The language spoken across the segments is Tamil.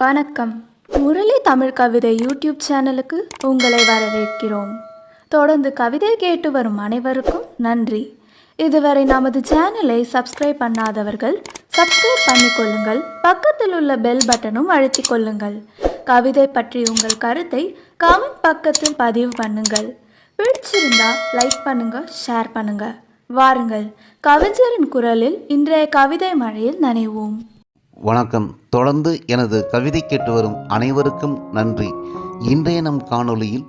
வணக்கம். முரளி தமிழ் கவிதை யூடியூப் சேனலுக்கு உங்களை வரவேற்கிறோம். தொடர்ந்து கவிதை கேட்டு வரும் அனைவருக்கும் நன்றி. இதுவரை நமது சேனலை சப்ஸ்கிரைப் பண்ணாதவர்கள் சப்ஸ்கிரைப் பண்ணிக்கொள்ளுங்கள். பக்கத்தில் உள்ள பெல் பட்டனும் அழுத்திக் கொள்ளுங்கள். கவிதை பற்றி உங்கள் கருத்தை கமெண்ட் பக்கத்தில் பதிவு பண்ணுங்கள். பிடிச்சிருந்தா லைக் பண்ணுங்க, ஷேர் பண்ணுங்க. வாருங்கள், கவிஞரின் குரலில் இன்றைய கவிதை மழையில் நனைவோம். வணக்கம். தொடர்ந்து எனது கவிதை கேட்டு வரும் அனைவருக்கும் நன்றி. இன்றைய நம் காணொளியில்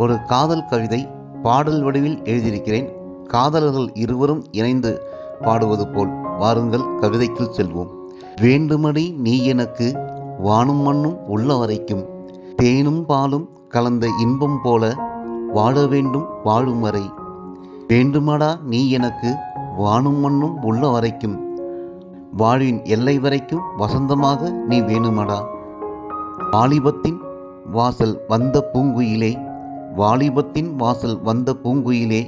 ஒரு காதல் கவிதை பாடல் வடிவில் எழுதியிருக்கிறேன். காதலர்கள் இருவரும் இணைந்து பாடுவது போல் வாருங்கள், கவிதைக்குள் செல்வோம். வேண்டுமடி நீ எனக்கு வானும் மண்ணும் உள்ள வரைக்கும், தேனும் பாலும் கலந்த இன்பம் போல வாழ வேண்டும் வாழும் வரை. வேண்டுமடா நீ எனக்கு வானும் மண்ணும் உள்ள வரைக்கும், வாழ்வின் எல்லை வரைக்கும் வசந்தமாக நீ வேணுமடா. வாலிபத்தின் வாசல் வந்த பூங்குயிலே, வாலிபத்தின் வாசல் வந்த பூங்குயிலே,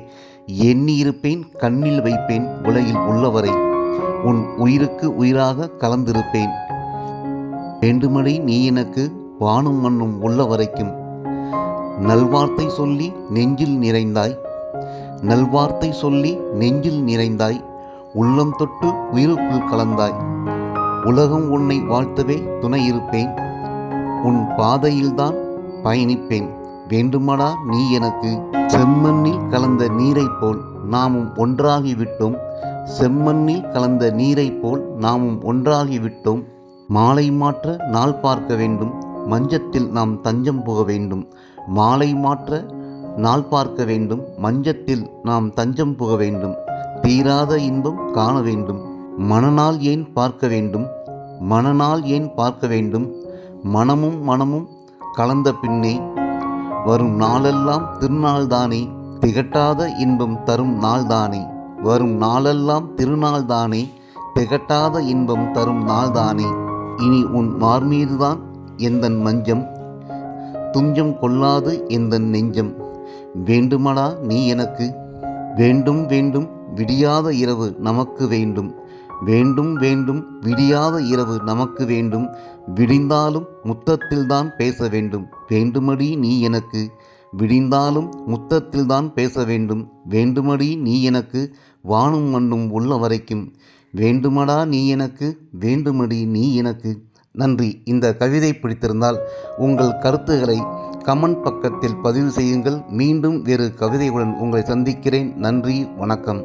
எண்ணி இருப்பேன் கண்ணில் வைப்பேன் உலகில் உள்ளவரை, உன் உயிருக்கு உயிராக கலந்திருப்பேன். வேண்டுமடி நீ எனக்கு வானும் மண்ணும் உள்ள வரைக்கும். நல்வார்த்தை சொல்லி நெஞ்சில் நிறைந்தாய், நல்வார்த்தை சொல்லி நெஞ்சில் நிறைந்தாய், உள்ளம் தொட்டு உயிருக்குள் கலந்தாய். உலகம் உன்னை வாழ்த்தவே துணை இருப்பேன், உன் பாதையில்தான் பயணிப்பேன். வேண்டுமடா நீ எனக்கு. செம்மண்ணில் கலந்த நீரை போல் நாமும் ஒன்றாகிவிட்டோம், செம்மண்ணில் கலந்த நீரை போல் நாமும் ஒன்றாகிவிட்டோம். மாலை மாற்ற நாள் பார்க்க வேண்டும், மஞ்சத்தில் நாம் தஞ்சம் புக வேண்டும். மாலை மாற்ற நாள் பார்க்க வேண்டும், மஞ்சத்தில் நாம் தஞ்சம் புக வேண்டும். தீராத இன்பம் காண வேண்டும், மனநாள் ஏன் பார்க்க வேண்டும், மனநாள் ஏன் பார்க்க வேண்டும். மனமும் மனமும் கலந்த பின்னே வரும் நாளெல்லாம் திருநாள்தானே, திகட்டாத இன்பம் தரும் நாள்தானே. வரும் நாளெல்லாம் திருநாள்தானே, திகட்டாத இன்பம் தரும் நாள்தானே. இனி உன் மார்மீதுதான் எந்தன் மஞ்சம், துஞ்சம் கொள்ளாது எந்தன் நெஞ்சம். வேண்டுமடா நீ எனக்கு. வேண்டும் வேண்டும் விடியாத இரவு நமக்கு வேண்டும், வேண்டும் வேண்டும் விடியாத இரவு நமக்கு வேண்டும். விடிந்தாலும் முத்தத்தில்தான் பேச வேண்டும், வேண்டுமடி நீ எனக்கு. விடிந்தாலும் முத்தத்தில்தான் பேச வேண்டும், வேண்டுமடி நீ எனக்கு. வானும் மண்ணும் உள்ள வரைக்கும், வேண்டுமடா நீ எனக்கு, வேண்டுமடி நீ எனக்கு. நன்றி. இந்த கவிதை பிடித்திருந்தால் உங்கள் கருத்துக்களை கமெண்ட் பக்கத்தில் பதிவு செய்யுங்கள். மீண்டும் வேறு கவிதைகளுடன் உங்களை சந்திக்கிறேன். நன்றி, வணக்கம்.